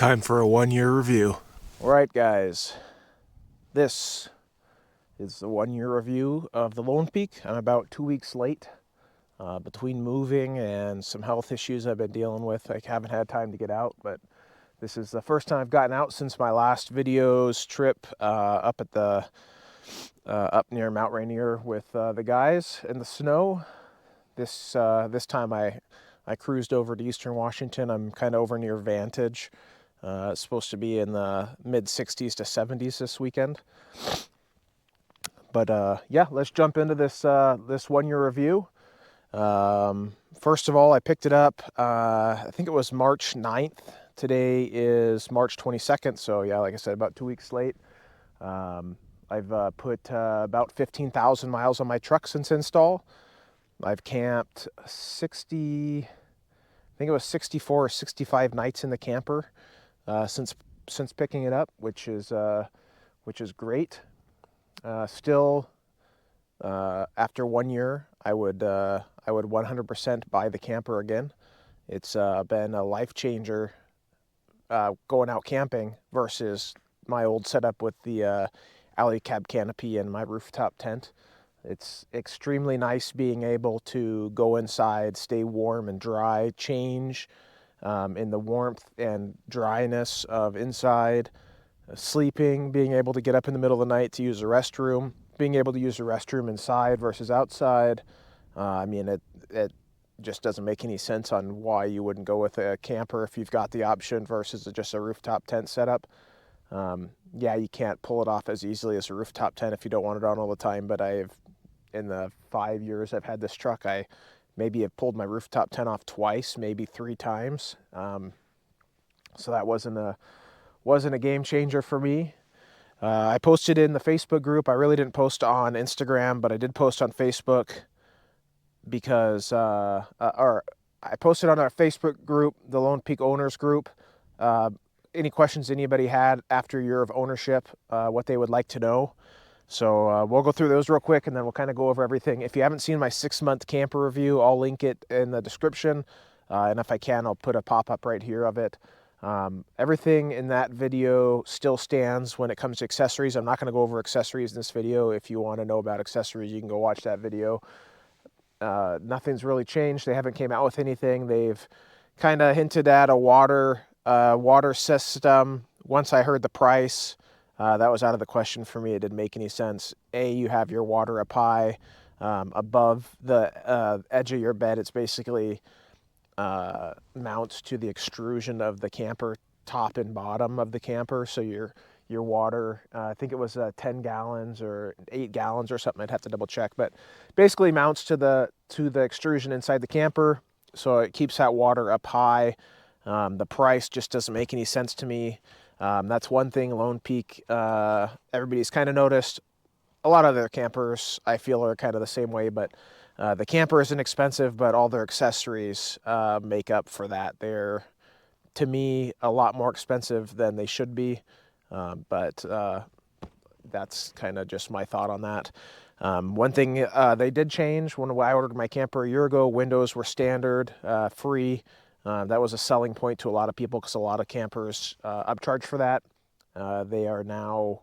Time for a 1-year review. All right, guys, this is the 1-year review of the Lone Peak. I'm about 2 weeks late between moving and some health issues I've been dealing with. I haven't had time to get out, but this is the first time I've gotten out since my last video's trip up at the up near Mount Rainier with the guys in the snow. This time I cruised over to Eastern Washington. I'm kind of over near Vantage. It's supposed to be in the mid 60s to 70s this weekend. But yeah, let's jump into this 1-year review. First of all, I picked it up, I think it was March 9th. Today is March 22nd, so yeah, like I said, about 2 weeks late. I've put about 15,000 miles on my truck since install. I've camped 60, I think it was 64 or 65 nights in the camper since picking it up, which is great. Still, after 1 year, I would 100% buy the camper again. It's been a life changer going out camping versus my old setup with the alley cab canopy and my rooftop tent. It's extremely nice being able to go inside, stay warm and dry, change in the warmth and dryness of inside, sleeping, being able to get up in the middle of the night to use the restroom, being able to use the restroom inside versus outside. I mean, it just doesn't make any sense on why you wouldn't go with a camper if you've got the option versus just a rooftop tent setup. Yeah, you can't pull it off as easily as a rooftop tent if you don't want it on all the time, but in the 5 years I've had this truck, I maybe have pulled my rooftop tent off twice, maybe 3 times. So that wasn't a game changer for me. I posted in the Facebook group. I really didn't post on Instagram, but I did post on Facebook because, or I posted on our Facebook group, the Lone Peak Owners group, any questions anybody had after a year of ownership, what they would like to know. So we'll go through those real quick, and then we'll kind of go over everything. If you haven't seen my 6-month camper review, I'll link it in the description. And if I can, I'll put a pop-up right here of it. Everything in that video still stands when it comes to accessories. I'm not going to go over accessories in this video. If you want to know about accessories, you can go watch that video. Nothing's really changed. They haven't came out with anything. They've kind of hinted at a water system. Once I heard the price, that was out of the question for me. It didn't make any sense. You have your water up high above the edge of your bed. It's basically mounts to the extrusion of the camper, top and bottom of the camper. So your water, I think it was 10 gallons or 8 gallons or something. I'd have to double check, but basically mounts to the extrusion inside the camper. So it keeps that water up high. The price just doesn't make any sense to me. That's one thing Lone Peak, everybody's kind of noticed. A lot of their campers, I feel, are kind of the same way, but the camper isn't expensive, but all their accessories make up for that. They're, to me, a lot more expensive than they should be, but that's kind of just my thought on that. One thing they did change when I ordered my camper a year ago, windows were standard, free. That was a selling point to a lot of people because a lot of campers upcharge for that. They are now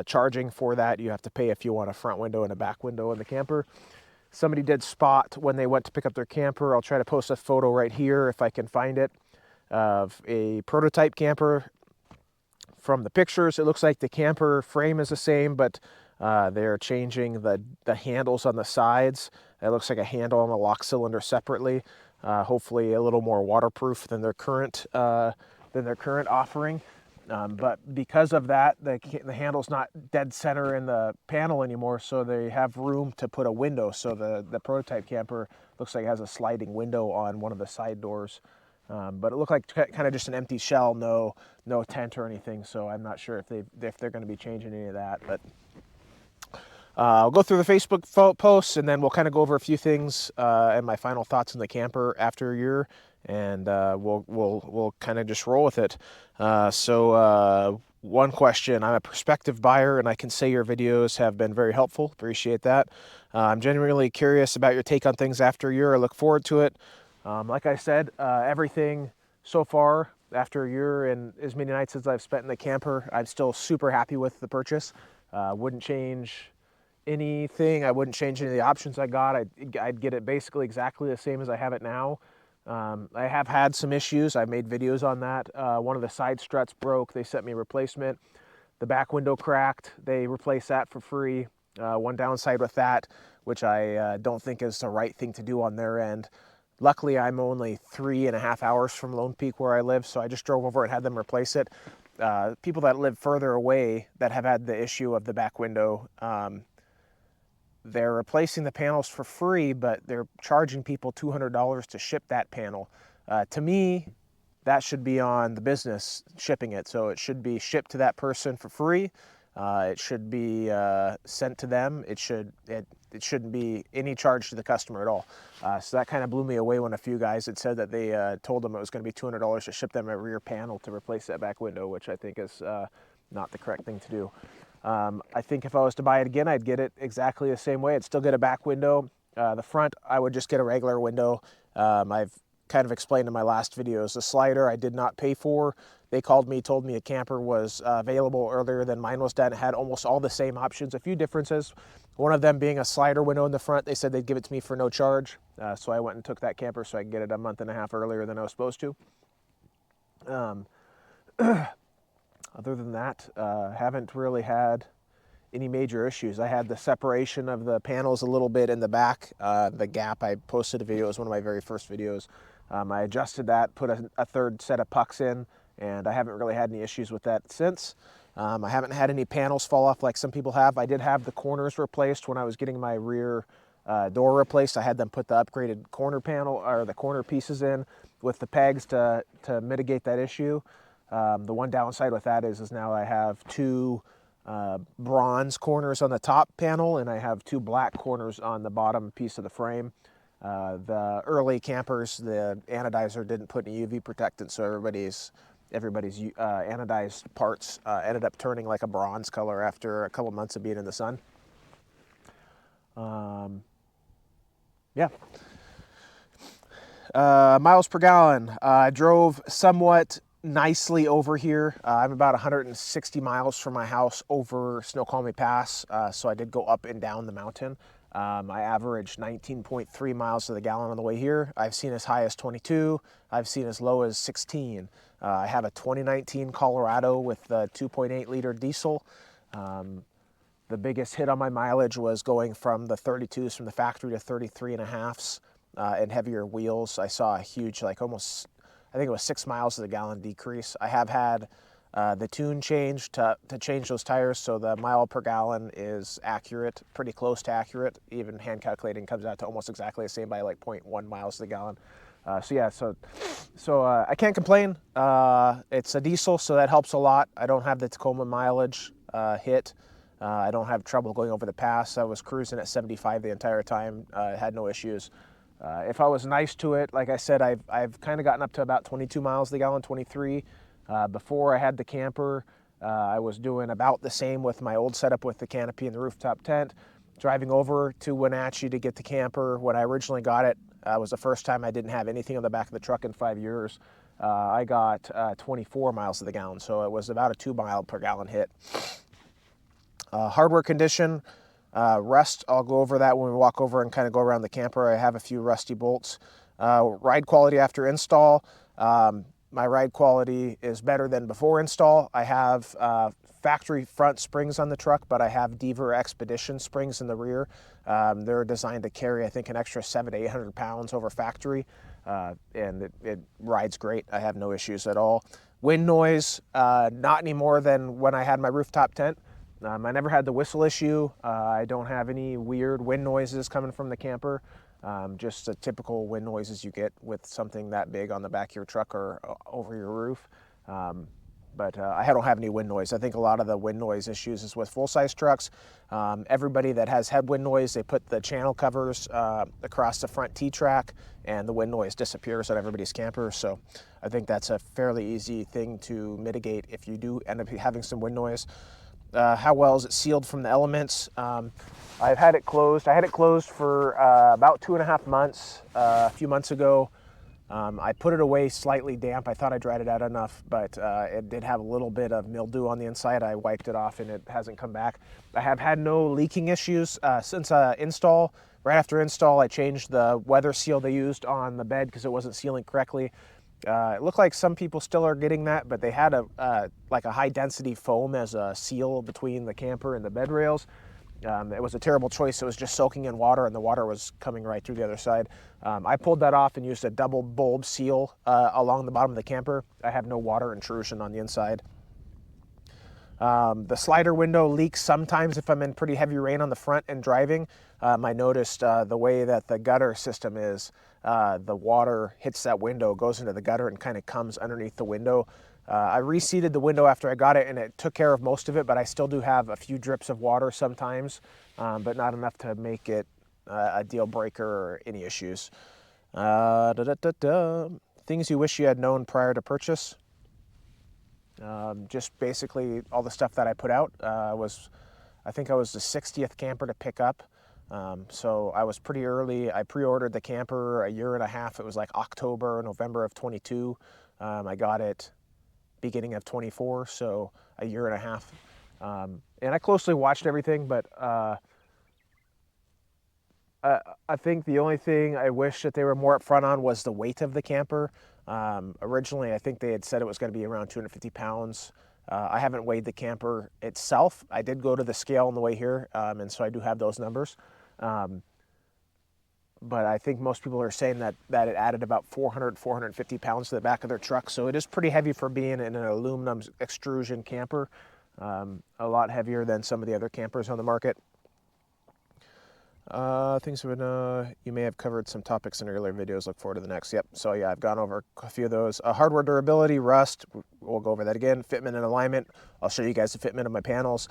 charging for that. You have to pay if you want a front window and a back window in the camper. Somebody did spot when they went to pick up their camper. I'll try to post a photo right here if I can find it, of a prototype camper. From the pictures, it looks like the camper frame is the same, but they're changing the handles on the sides. It looks like a handle on the lock cylinder separately. Hopefully a little more waterproof than their current offering. But because of that, the handle's not dead center in the panel anymore, so they have room to put a window. So the prototype camper looks like it has a sliding window on one of the side doors. But it looked like kind of just an empty shell, no tent or anything. So I'm not sure if they're going to be changing any of that. But I'll go through the Facebook posts, and then we'll kind of go over a few things and my final thoughts on the camper after a year, and we'll kind of just roll with it. So one question: I'm a prospective buyer, and I can say your videos have been very helpful. Appreciate that. I'm genuinely curious about your take on things after a year. I look forward to it. Like I said, everything so far, after a year and as many nights as I've spent in the camper, I'm still super happy with the purchase. Wouldn't change anything. I wouldn't change any of the options I got. I'd get it basically exactly the same as I have it now. I have had some issues. I've made videos on that. One of the side struts broke. They sent me a replacement. The back window cracked. They replaced that for free. One downside with that, which I don't think is the right thing to do on their end. Luckily, I'm only 3.5 hours from Lone Peak where I live, so I just drove over and had them replace it. People that live further away that have had the issue of the back window, they're replacing the panels for free, but they're charging people $200 to ship that panel. To me, that should be on the business shipping it. So it should be shipped to that person for free. It should be sent to them. It shouldn't be any charge to the customer at all. So that kind of blew me away when a few guys had said that they told them it was going to be $200 to ship them a rear panel to replace that back window, which I think is not the correct thing to do. I think if I was to buy it again, I'd get it exactly the same way. I'd still get a back window. The front, I would just get a regular window. I've kind of explained in my last videos. The slider I did not pay for. They called me, told me a camper was available earlier than mine was done. It had almost all the same options, a few differences. One of them being a slider window in the front. They said they'd give it to me for no charge. So I went and took that camper so I could get it a month and a half earlier than I was supposed to. Other than that, haven't really had any major issues. I had the separation of the panels a little bit in the back. The gap, I posted a video, it was one of my very first videos. I adjusted that, put a third set of pucks in, and I haven't really had any issues with that since. I haven't had any panels fall off like some people have. I did have the corners replaced when I was getting my rear door replaced. I had them put the upgraded corner panel or the corner pieces in with the pegs to mitigate that issue. The one downside with that is now I have two bronze corners on the top panel and I have two black corners on the bottom piece of the frame. The early campers, the anodizer didn't put any UV protectant, so everybody's anodized parts ended up turning like a bronze color after a couple months of being in the sun. Yeah. Miles per gallon. I drove somewhat nicely over here. I'm about 160 miles from my house over Snoqualmie Pass, so I did go up and down the mountain. I averaged 19.3 miles to the gallon on the way here. I've seen as high as 22. I've seen as low as 16. I have a 2019 Colorado with the 2.8 liter diesel. The biggest hit on my mileage was going from the 32s from the factory to 33.5s and heavier wheels. I saw a huge, like almost, I think it was 6 miles to the gallon decrease. I have had the tune changed to change those tires, so the mile per gallon is accurate, pretty close to accurate. Even hand calculating comes out to almost exactly the same by like 0.1 miles to the gallon. So I can't complain. It's a diesel, so that helps a lot. I don't have the Tacoma mileage hit. I don't have trouble going over the pass. I was cruising at 75 the entire time. Had no issues. If I was nice to it, like I said, I've kind of gotten up to about 22 miles to the gallon, 23. Before I had the camper, I was doing about the same with my old setup with the canopy and the rooftop tent. Driving over to Wenatchee to get the camper, when I originally got it, was the first time I didn't have anything on the back of the truck in 5 years. I got 24 miles to the gallon, so it was about a 2 mile per gallon hit. Hardware condition, rust, I'll go over that when we walk over and kind of go around the camper. I have a few rusty bolts. Ride quality after install. My ride quality is better than before install. I have factory front springs on the truck, but I have Deaver Expedition springs in the rear. They're designed to carry, I think, an extra 700 to 800 pounds over factory, and it rides great. I have no issues at all. Wind noise, not any more than when I had my rooftop tent. I never had the whistle issue. I don't have any weird wind noises coming from the camper. Just the typical wind noises you get with something that big on the back of your truck or over your roof. But I don't have any wind noise. I think a lot of the wind noise issues is with full-size trucks. Everybody that has headwind noise, they put the channel covers across the front T-track and the wind noise disappears on everybody's camper. So I think that's a fairly easy thing to mitigate if you do end up having some wind noise. How well is it sealed from the elements? I've had it closed. I had it closed for about 2.5 months. A few months ago, I put it away slightly damp. I thought I dried it out enough, but it did have a little bit of mildew on the inside. I wiped it off and it hasn't come back. I have had no leaking issues since install. Right after install, I changed the weather seal they used on the bed because it wasn't sealing correctly. It looked like some people still are getting that, but they had like a high density foam as a seal between the camper and the bed rails. It was a terrible choice. It was just soaking in water, and the water was coming right through the other side. I pulled that off and used a double bulb seal along the bottom of the camper. I have no water intrusion on the inside. The slider window leaks sometimes if I'm in pretty heavy rain on the front and driving. I noticed the way that the gutter system is, the water hits that window, goes into the gutter, and kind of comes underneath the window. I reseated the window after I got it, and it took care of most of it, but I still do have a few drips of water sometimes, but not enough to make it a deal breaker or any issues. Things you wish you had known prior to purchase. Just basically all the stuff that I put out. I think I was the 60th camper to pick up. So I was pretty early. I pre-ordered the camper a year and a half. It was like October, November of 22. I got it beginning of 24, so a year and a half. And I closely watched everything, but I think the only thing I wish that they were more upfront on was the weight of the camper. Originally, I think they had said it was going to be around 250 pounds. I haven't weighed the camper itself. I did go to the scale on the way here, and so I do have those numbers. But I think most people are saying that it added about 450 pounds to the back of their truck. So it is pretty heavy for being in an aluminum extrusion camper. A lot heavier than some of the other campers on the market. Things you may have covered some topics in earlier videos. Look forward to the next. Yep. So yeah, I've gone over a few of those. Hardware durability, rust. We'll go over that again. Fitment and alignment. I'll show you guys the fitment of my panels.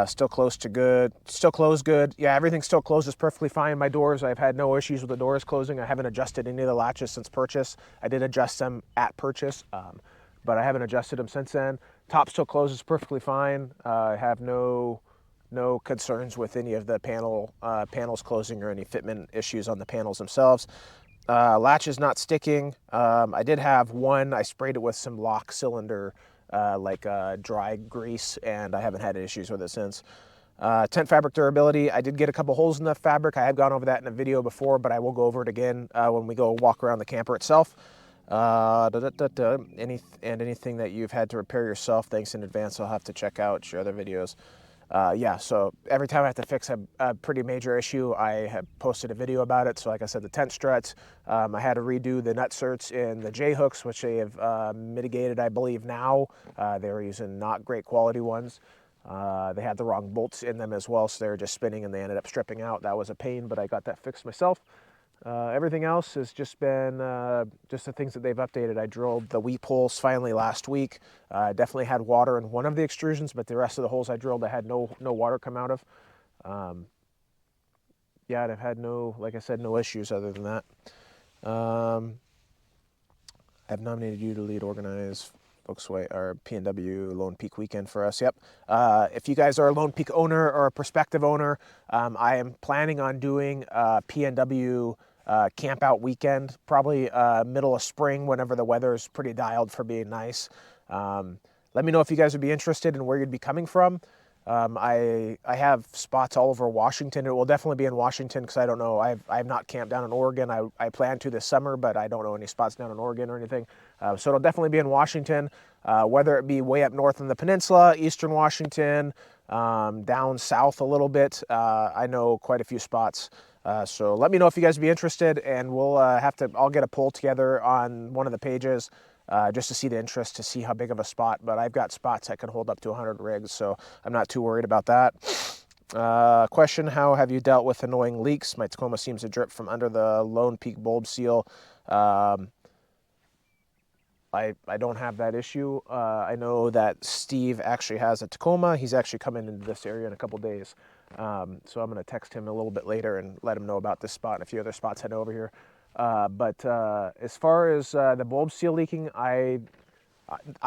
Still close to good. Still closed good. Yeah, everything still closes perfectly fine. My doors, I've had no issues with the doors closing. I haven't adjusted any of the latches since purchase. I did adjust them at purchase, but I haven't adjusted them since then. Top still closes perfectly fine. I have no concerns with any of the panels closing or any fitment issues on the panels themselves. Latch is not sticking. I did have one. I sprayed it with some lock cylinder dry grease, and I haven't had issues with it since. Tent fabric durability, I did get a couple holes in the fabric. I have gone over that in a video before, but I will go over it again when we go walk around the camper itself. Anything that you've had to repair yourself, thanks in advance. I'll have to check out your other videos. Yeah, so every time I have to fix a pretty major issue, I have posted a video about it. So like I said, the tent struts, I had to redo the nut certs in the J-hooks, which they have mitigated, I believe, now. They were using not great quality ones. They had the wrong bolts in them as well, so they were just spinning and they ended up stripping out. That was a pain, but I got that fixed myself. Everything else has just been just the things that they've updated. I drilled the weep holes finally last week. Definitely had water in one of the extrusions, but the rest of the holes I drilled, I had no water come out of. Yeah, and I've had like I said, no issues other than that. I've nominated you to lead organize Volkswagen or P&W Lone Peak weekend for us. Yep. If you guys are a Lone Peak owner or a prospective owner, I am planning on doing a P&W camp out weekend, probably middle of spring, whenever the weather is pretty dialed for being nice. Let me know if you guys would be interested and where you'd be coming from. I have spots all over Washington. It will definitely be in Washington because I don't know. I have not camped down in Oregon. I plan to this summer, but I don't know any spots down in Oregon or anything. So it'll definitely be in Washington, whether it be way up north in the peninsula, eastern Washington, down south a little bit. I know quite a few spots. So let me know if you guys would be interested, and I'll get a poll together on one of the pages. Just to see the interest, to see how big of a spot. But I've got spots that can hold up to 100 rigs, so I'm not too worried about that. Question, how have you dealt with annoying leaks? My Tacoma seems to drip from under the Lone Peak bulb seal. I don't have that issue. I know that Steve actually has a Tacoma. He's actually coming into this area in a couple days. So I'm going to text him a little bit later and let him know about this spot and a few other spots heading over here. But as far as the bulb seal leaking, I'm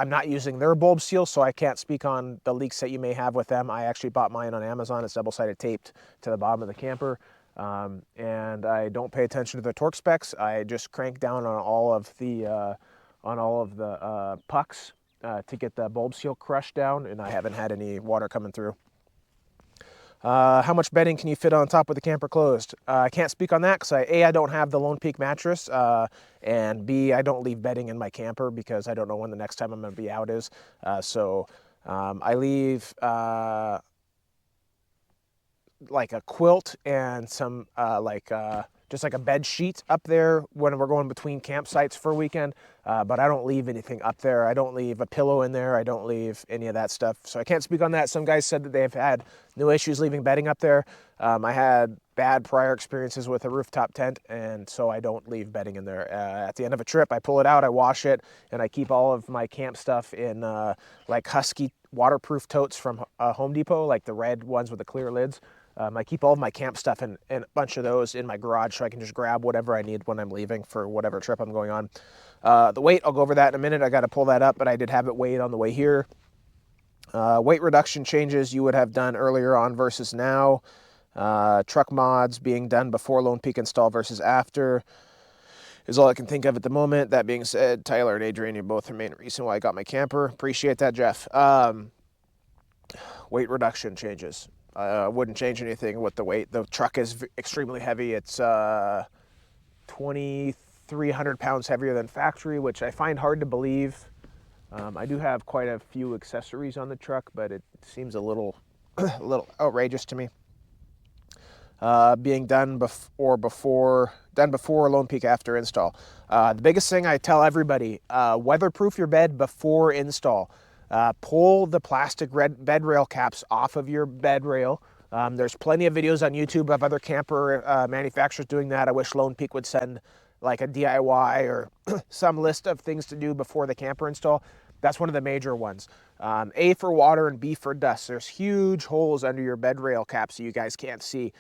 not using their bulb seal, so I can't speak on the leaks that you may have with them. I actually bought mine on Amazon. It's double-sided taped to the bottom of the camper. and I don't pay attention to the torque specs. I just crank down on all of the pucks to get the bulb seal crushed down, and I haven't had any water coming through. How much bedding can you fit on top with the camper closed? I can't speak on that because I don't have the Lone Peak mattress, and B, I don't leave bedding in my camper because I don't know when the next time I'm going to be out is. I leave like a quilt and some just like a bed sheet up there when we're going between campsites for a weekend, but I don't leave anything up there. I don't leave a pillow in there. I don't leave any of that stuff. So I can't speak on that. Some guys said that they've had no issues leaving bedding up there. I had bad prior experiences with a rooftop tent, and so I don't leave bedding in there. At the end of a trip, I pull it out, I wash it, and I keep all of my camp stuff in like Husky waterproof totes from Home Depot, like the red ones with the clear lids. I keep all of my camp stuff and a bunch of those in my garage so I can just grab whatever I need when I'm leaving for whatever trip I'm going on. The weight, I'll go over that in a minute. I got to pull that up, but I did have it weighed on the way here. Weight reduction changes you would have done earlier on versus now. Truck mods being done before Lone Peak install versus after is all I can think of at the moment. That being said, Tyler and Adrian, you both the main reason why I got my camper. Appreciate that, Jeff. Weight reduction changes. Wouldn't change anything with the weight. The truck is extremely heavy. It's 2,300 pounds heavier than factory, which I find hard to believe. I do have quite a few accessories on the truck, but it seems a little outrageous to me. Being done before Lone Peak after install. The biggest thing I tell everybody, weatherproof your bed before install. Pull the plastic bed rail caps off of your bed rail. There's plenty of videos on YouTube of other camper manufacturers doing that. I wish Lone Peak would send like a DIY or some list of things to do before the camper install. That's one of the major ones. A for water and B for dust. There's huge holes under your bed rail caps that you guys can't see.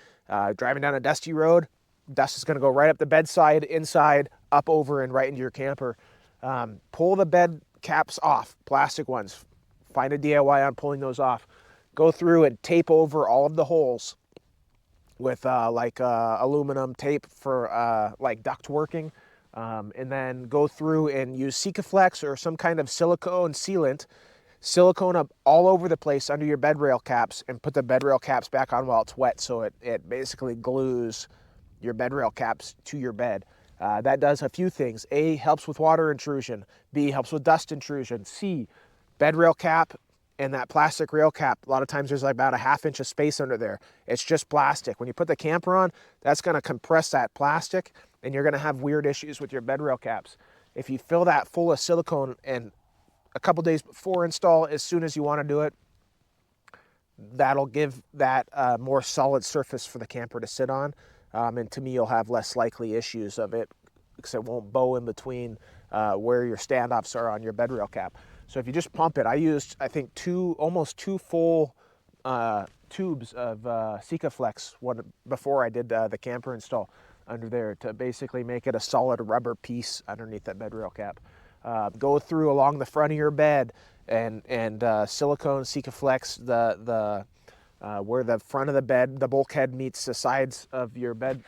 Driving down a dusty road, dust is going to go right up the bedside, inside, up over, and right into your camper. Pull the bed caps off, plastic ones. Find a DIY on pulling those off. Go through and tape over all of the holes with aluminum tape for like duct working. And then go through and use Sikaflex or some kind of silicone sealant. Silicone up all over the place under your bed rail caps and put the bed rail caps back on while it's wet, so it basically glues your bed rail caps to your bed. That does a few things. A, helps with water intrusion. B, helps with dust intrusion. C, bed rail cap and that plastic rail cap, a lot of times there's like about a 1/2 inch of space under there. It's just plastic. When you put the camper on, that's going to compress that plastic and you're going to have weird issues with your bed rail caps. If you fill that full of silicone and a couple days before install, as soon as you want to do it, that'll give that more solid surface for the camper to sit on. And to me, you'll have less likely issues of it because it won't bow in between where your standoffs are on your bed rail cap. So if you just pump it, I used, I think, almost two full tubes of Sikaflex before I did the camper install under there to basically make it a solid rubber piece underneath that bed rail cap. Go through along the front of your bed and silicone Sikaflex where the front of the bed, the bulkhead meets the sides of your bed.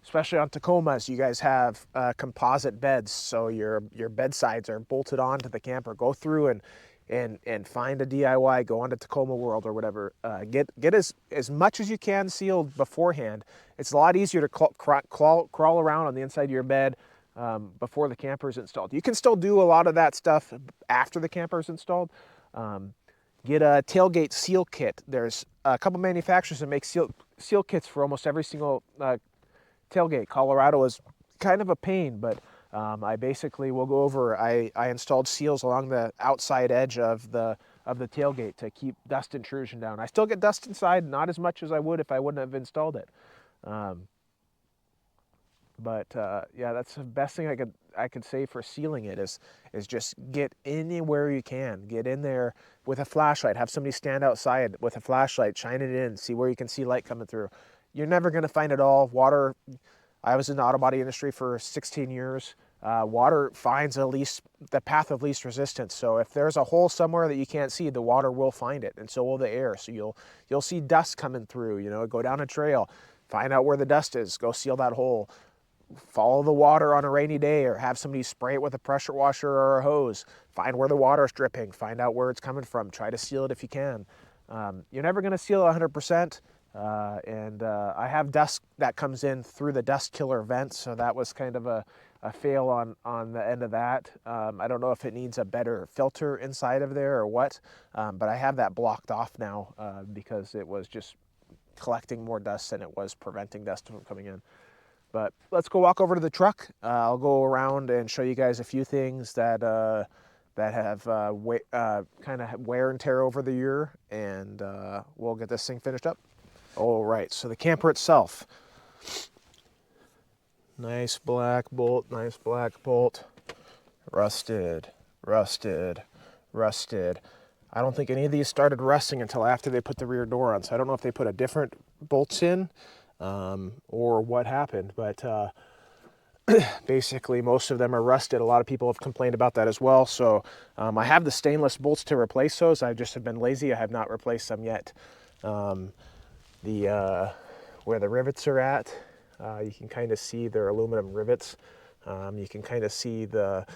Especially on Tacomas, you guys have composite beds, so your bed sides are bolted onto the camper. Go through and find a DIY. Go onto Tacoma World or whatever. Get as much as you can sealed beforehand. It's a lot easier to crawl around on the inside of your bed before the camper is installed. You can still do a lot of that stuff after the camper is installed. Get a tailgate seal kit. There's a couple manufacturers that make seal kits for almost every single tailgate. Colorado is kind of a pain, but I basically will go over. I installed seals along the outside edge of the tailgate to keep dust intrusion down. I still get dust inside, not as much as I would if I wouldn't have installed it. Yeah, that's the best thing I could say for sealing it is just get anywhere you can. Get in there with a flashlight. Have somebody stand outside with a flashlight, shine it in, see where you can see light coming through. You're never going to find it all. Water, I was in the auto body industry for 16 years. Water finds the path of least resistance. So if there's a hole somewhere that you can't see, the water will find it, and so will the air. So you'll see dust coming through, go down a trail. Find out where the dust is, go seal that hole. Follow the water on a rainy day, or have somebody spray it with a pressure washer or a hose. Find where the water is dripping, find out where it's coming from, try to seal it if you can. You're never going to seal 100%. I have dust that comes in through the dust killer vent, so that was kind of a fail on the end of that. I don't know if it needs a better filter inside of there or what, but I have that blocked off now because it was just collecting more dust than it was preventing dust from coming in. But let's go walk over to the truck. I'll go around and show you guys a few things that have kind of wear and tear over the year, and we'll get this thing finished up. All right, so the camper itself. Nice black bolt, nice black bolt. Rusted, rusted, rusted. I don't think any of these started rusting until after they put the rear door on, so I don't know if they put a different bolts in or what happened, but basically most of them are rusted. A lot of people have complained about that as well, so I have the stainless bolts to replace those. I just have been lazy. I have not replaced them yet. Where the rivets are at, you can kind of see they're aluminum rivets. You can kind of see the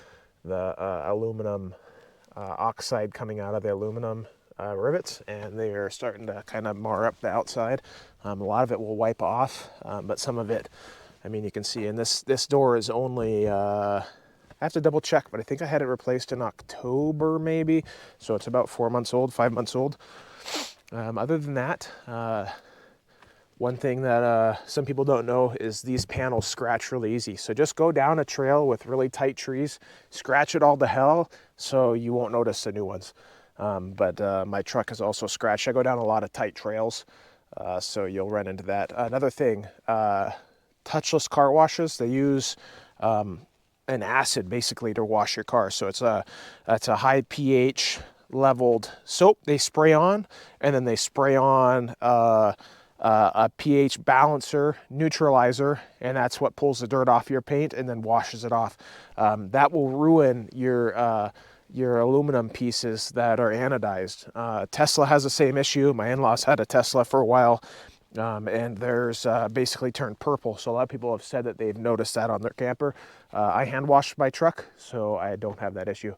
aluminum oxide coming out of the aluminum rivets, and they are starting to kind of mar up the outside. A lot of it will wipe off, but some of it, I mean, you can see, and this door is only, I have to double check, but I think I had it replaced in October maybe, so it's about 4 months old, 5 months old. Other than that, one thing that some people don't know is these panels scratch really easy. So just go down a trail with really tight trees, scratch it all to hell, so you won't notice the new ones. But my truck is also scratched. I go down a lot of tight trails, so you'll run into that. Another thing, touchless car washes, they use an acid basically to wash your car. So it's a high pH leveled soap they spray on, and then they spray on a pH balancer, neutralizer, and that's what pulls the dirt off your paint and then washes it off. That will ruin your aluminum pieces that are anodized. Tesla has the same issue. My in-laws had a Tesla for a while, and theirs basically turned purple. So a lot of people have said that they've noticed that on their camper. I hand washed my truck, so I don't have that issue.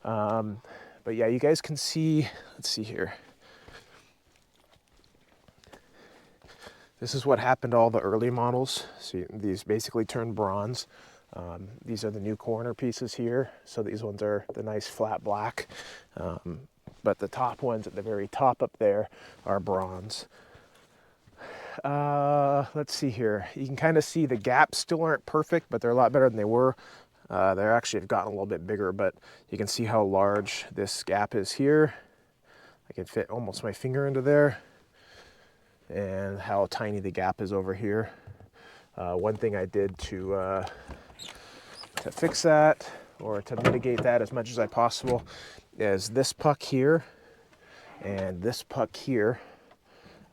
But yeah, you guys can see, let's see here. This is what happened to all the early models. See, these basically turned bronze. These are the new corner pieces here. So these ones are the nice flat black. But the top ones at the very top up there are bronze. Let's see here. You can kind of see the gaps still aren't perfect, but they're a lot better than they were. They actually have gotten a little bit bigger, but you can see how large this gap is here. I can fit almost my finger into there. And how tiny the gap is over here. One thing I did to fix that, or to mitigate that as much as I possible, is this puck here and this puck here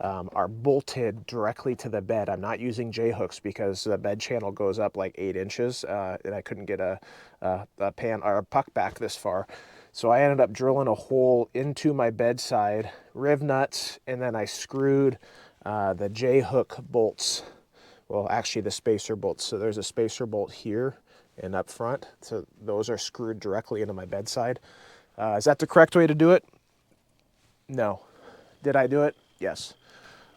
are bolted directly to the bed. I'm not using J-hooks because the bed channel goes up like 8 inches, and I couldn't get a pan or a puck back this far. So I ended up drilling a hole into my bedside, riv nuts, and then I screwed the J-hook bolts. Well, actually the spacer bolts. So there's a spacer bolt here and up front. So those are screwed directly into my bedside. Is that the correct way to do it? No. Did I do it? Yes.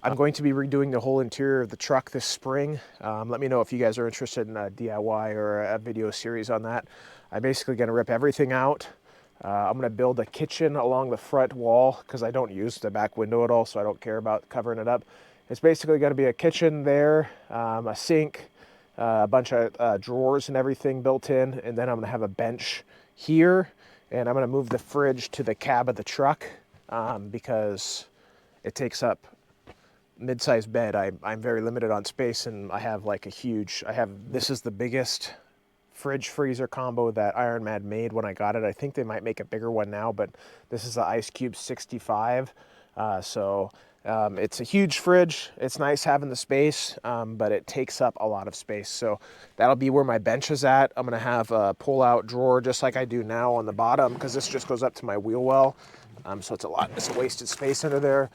I'm going to be redoing the whole interior of the truck this spring. Let me know if you guys are interested in a DIY or a video series on that. I'm basically going to rip everything out. I'm going to build a kitchen along the front wall because I don't use the back window at all, so I don't care about covering it up. It's basically going to be a kitchen there, a sink, a bunch of drawers and everything built in, and then I'm going to have a bench here, and I'm going to move the fridge to the cab of the truck because it takes up mid-sized bed. I'm very limited on space, and I have like this is the biggest fridge freezer combo that Ironman made when I got it. I think they might make a bigger one now, but this is the Ice Cube 65. It's a huge fridge. It's nice having the space, but it takes up a lot of space. So that'll be where my bench is at. I'm gonna have a pull-out drawer just like I do now on the bottom because this just goes up to my wheel well. So it's a wasted space under there.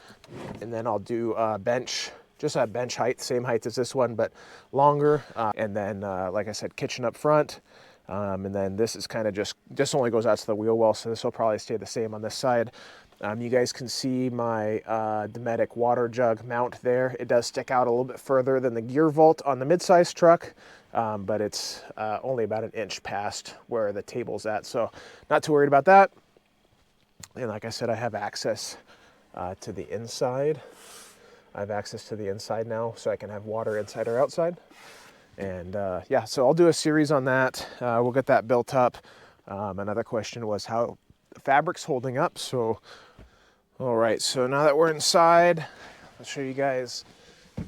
And then I'll do a bench just at bench height, same height as this one, but longer. And then, like I said, kitchen up front. And then this is kind of just only goes out to the wheel well, so this will probably stay the same on this side. You guys can see my Dometic water jug mount there. It does stick out a little bit further than the gear vault on the midsize truck, but it's only about 1 inch past where the table's at, so not too worried about that. And like I said, I have access to the inside. I have access to the inside now, so I can have water inside or outside. And yeah, so I'll do a series on that. We'll get that built up. Another question was how the fabric's holding up. So, all right, so now that we're inside, I'll show you guys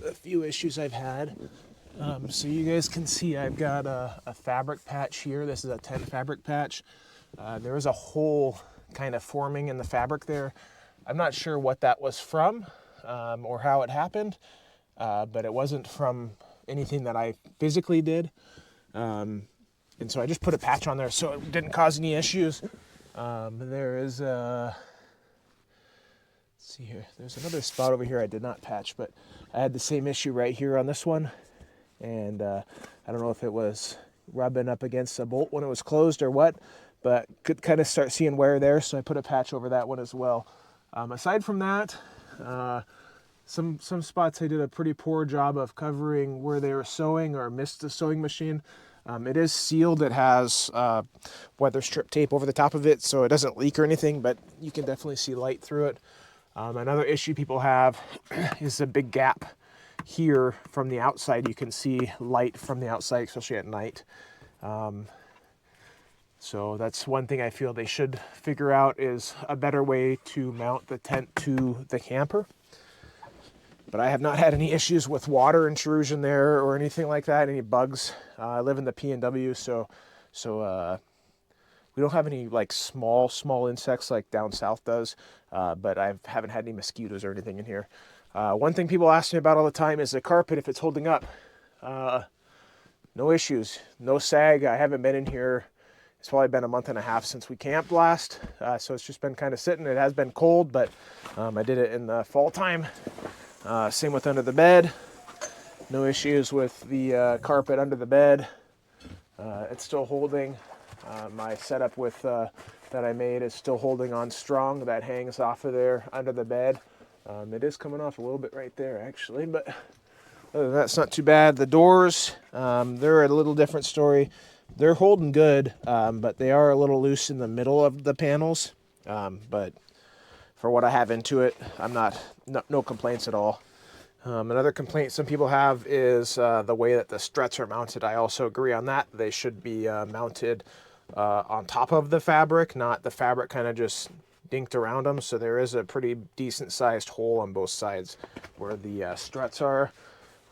a few issues I've had. So you guys can see I've got a fabric patch here. This is a 10 fabric patch. There is a hole kind of forming in the fabric there. I'm not sure what that was from or how it happened, but it wasn't from anything that I physically did. And so I just put a patch on there so it didn't cause any issues. There is let's see here, there's another spot over here I did not patch, but I had the same issue right here on this one. And I don't know if it was rubbing up against a bolt when it was closed or what, but could kind of start seeing wear there, so I put a patch over that one as well. Aside from that, some spots I did a pretty poor job of covering where they were sewing or missed the sewing machine. It is sealed. It has weather strip tape over the top of it, so it doesn't leak or anything, but you can definitely see light through it. Another issue people have is a big gap here from the outside. You can see light from the outside, especially at night. So that's one thing I feel they should figure out, is a better way to mount the tent to the camper. But I have not had any issues with water intrusion there or anything like that, any bugs. I live in the PNW, so we don't have any like small insects like down south does, but I haven't had any mosquitoes or anything in here. One thing people ask me about all the time is the carpet, if it's holding up. No issues, no sag. I haven't been in here. It's probably been a month and a half since we camped last, so it's just been kind of sitting. It has been cold, but I did it in the fall time. Same with under the bed. No issues with the carpet under the bed. It's still holding. My setup with that I made is still holding on strong. That hangs off of there under the bed. It is coming off a little bit right there, actually, but other than that, it's not too bad. The doors, they're a little different story. They're holding good, but they are a little loose in the middle of the panels. But for what I have into it, I'm no complaints at all. Another complaint some people have is the way that the struts are mounted. I also agree on that. They should be mounted on top of the fabric, not the fabric kind of just dinked around them. So there is a pretty decent sized hole on both sides where the struts are.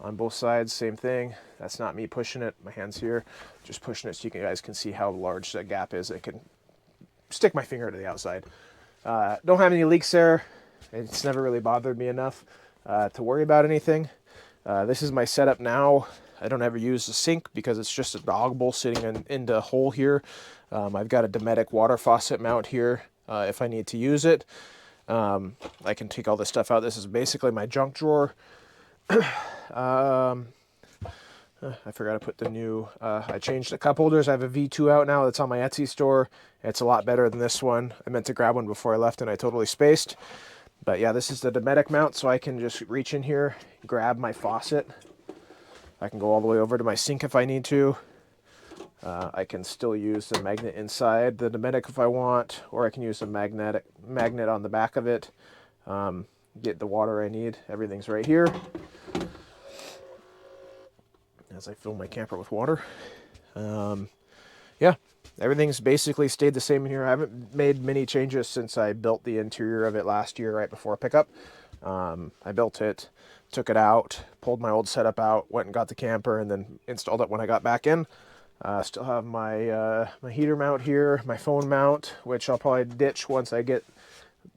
On both sides, same thing. That's not me pushing it. My hand's here, just pushing it so you guys can see how large that gap is. I can stick my finger to the outside. Don't have any leaks there. It's never really bothered me enough to worry about anything. This is my setup now. I don't ever use the sink because it's just a dog bowl sitting in the hole here. I've got a Dometic water faucet mount here if I need to use it. I can take all this stuff out. This is basically my junk drawer. I forgot to put the new, I changed the cup holders. I have a V2 out now that's on my Etsy store. It's a lot better than this one. I meant to grab one before I left and I totally spaced. But yeah, this is the Dometic mount, so I can just reach in here, grab my faucet. I can go all the way over to my sink if I need to. I can still use the magnet inside the Dometic if I want, or I can use a magnet on the back of it. Get the water I need. Everything's right here. As I fill my camper with water. Yeah, everything's basically stayed the same in here. I haven't made many changes since I built the interior of it last year right before pickup. I built it, took it out, pulled my old setup out, went and got the camper, and then installed it when I got back in. Still have my my heater mount here, my phone mount, which I'll probably ditch once I get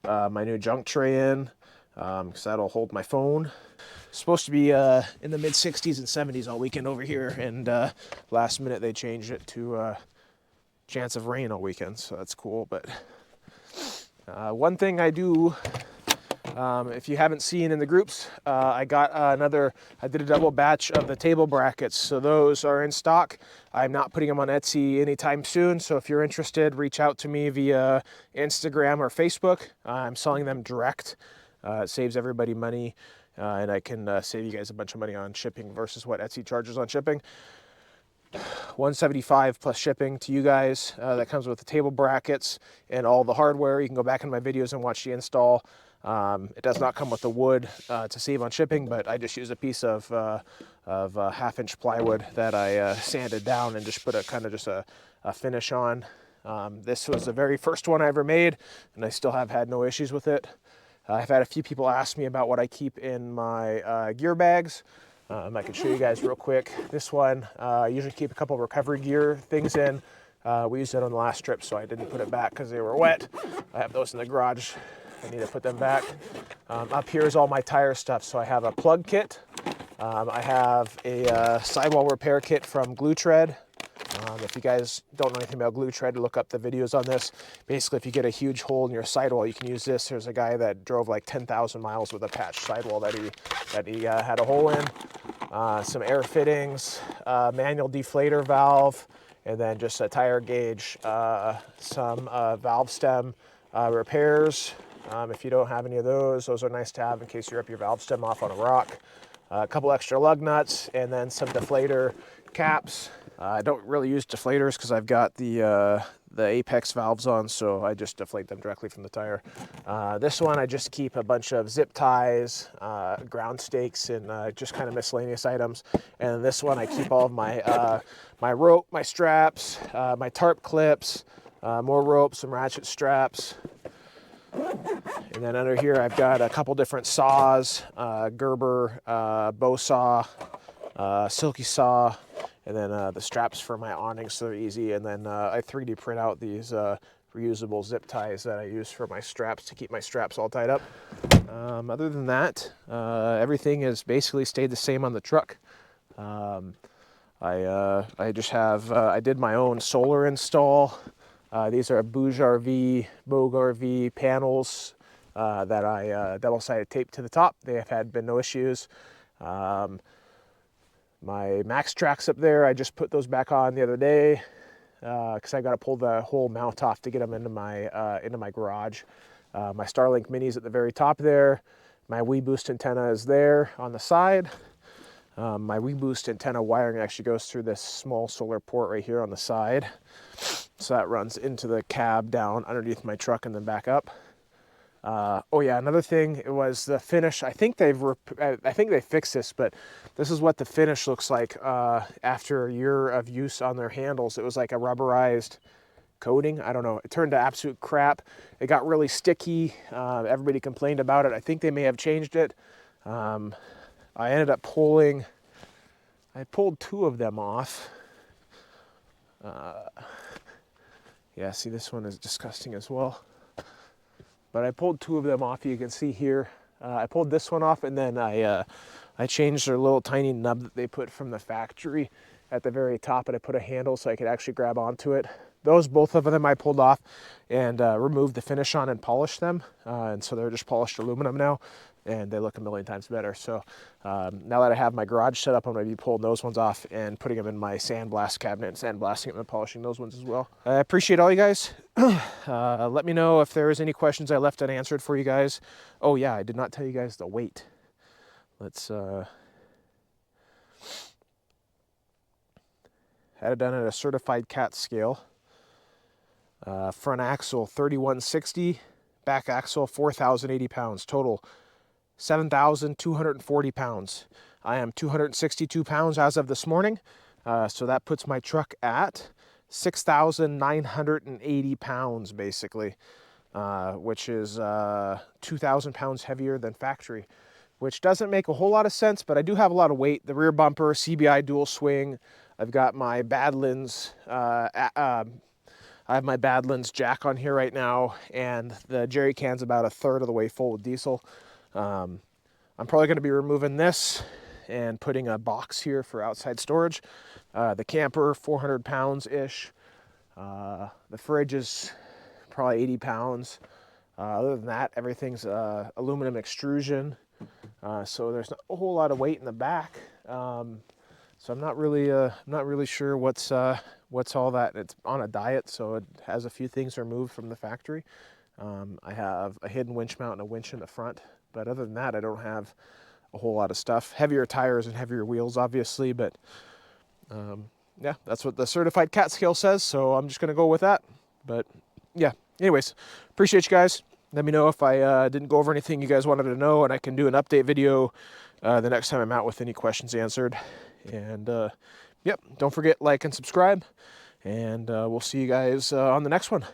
my new junk tray in, because that'll hold my phone. Supposed to be in the mid 60s and 70s all weekend over here, and last minute they changed it to chance of rain all weekend, so that's cool. But one thing I do If you haven't seen in the groups, I did a double batch of the table brackets. So those are in stock. I'm not putting them on Etsy anytime soon. So if you're interested, reach out to me via Instagram or Facebook. I'm selling them direct. It saves everybody money, and I can save you guys a bunch of money on shipping versus what Etsy charges on shipping. $175 plus shipping to you guys. That comes with the table brackets and all the hardware. You can go back in my videos and watch the install. It does not come with the wood to save on shipping, but I just use a piece of 1/2-inch plywood that I sanded down and just put a finish on. This was the very first one I ever made, and I still have had no issues with it. I've had a few people ask me about what I keep in my gear bags. I can show you guys real quick. This one, I usually keep a couple recovery gear things in. We used it on the last trip, so I didn't put it back because they were wet. I have those in the garage. I need to put them back. Up here is all my tire stuff. So I have a plug kit. I have a sidewall repair kit from Glue Tread. If you guys don't know anything about Glue Tread, look up the videos on this. Basically, if you get a huge hole in your sidewall, you can use this. There's a guy that drove like 10,000 miles with a patched sidewall that he had a hole in. Some air fittings, manual deflator valve, and then just a tire gauge, some valve stem repairs. If you don't have any of those are nice to have in case you rip your valve stem off on a rock. A couple extra lug nuts, and then some deflator caps. I don't really use deflators because I've got the apex valves on, so I just deflate them directly from the tire. This one I just keep a bunch of zip ties, ground stakes, and just kind of miscellaneous items. And this one I keep all of my my rope, my straps, my tarp clips, more rope, some ratchet straps. And then under here I've got a couple different saws, Gerber, bow saw, silky saw, and then the straps for my awning, so they're easy. And then I 3D print out these reusable zip ties that I use for my straps to keep my straps all tied up. Other than that, everything has basically stayed the same on the truck. I just have, I did my own solar install. These are Bogue RV panels that I double-sided taped to the top. They have been no issues. My Max Tracks up there, I just put those back on the other day because I got to pull the whole mount off to get them into my garage. My Starlink Minis at the very top there. My WeBoost antenna is there on the side. My WeBoost antenna wiring actually goes through this small solar port right here on the side. So that runs into the cab down underneath my truck and then back up. Oh yeah, another thing, it was the finish. I think they fixed this, but this is what the finish looks like after a year of use on their handles. It was like a rubberized coating. I don't know. It turned to absolute crap. It got really sticky. Everybody complained about it. I think they may have changed it. I ended up I pulled 2 of them off. Yeah, see, this one is disgusting as well. But I pulled 2 of them off. You can see here. I pulled this one off, and then I changed their little tiny nub that they put from the factory at the very top, and I put a handle so I could actually grab onto it. Both of them I pulled off and removed the finish on and polished them. And so they're just polished aluminum now, and they look a million times better. So now that I have my garage set up, I'm going to be pulling those ones off and putting them in my sandblast cabinet and sandblasting them and polishing those ones as well. I appreciate all you guys. Let me know if there's any questions I left unanswered for you guys. Oh yeah, I did not tell you guys the weight. Let's had it done at a certified CAT scale. Front axle 3160, back axle 4,080 pounds, total 7,240 pounds. I am 262 pounds as of this morning, so that puts my truck at 6,980 pounds basically, which is 2,000 pounds heavier than factory, which doesn't make a whole lot of sense, but I do have a lot of weight. The rear bumper, CBI dual swing. I've got my Badlands, I have my Badlands jack on here right now, and the jerry can's about 1/3 of the way full with diesel. I'm probably going to be removing this and putting a box here for outside storage. The camper, 400 pounds-ish. The fridge is probably 80 pounds. Other than that, everything's aluminum extrusion, so there's not a whole lot of weight in the back. So I'm not really sure what's all that. It's on a diet, so it has a few things removed from the factory. I have a hidden winch mount and a winch in the front, but other than that, I don't have a whole lot of stuff. Heavier tires and heavier wheels, obviously, but yeah, that's what the certified cat scale says, so I'm just gonna go with that. But yeah, anyways, appreciate you guys. Let me know if I didn't go over anything you guys wanted to know, and I can do an update video the next time I'm out with any questions answered. And yep, don't forget, like and subscribe, and we'll see you guys on the next one.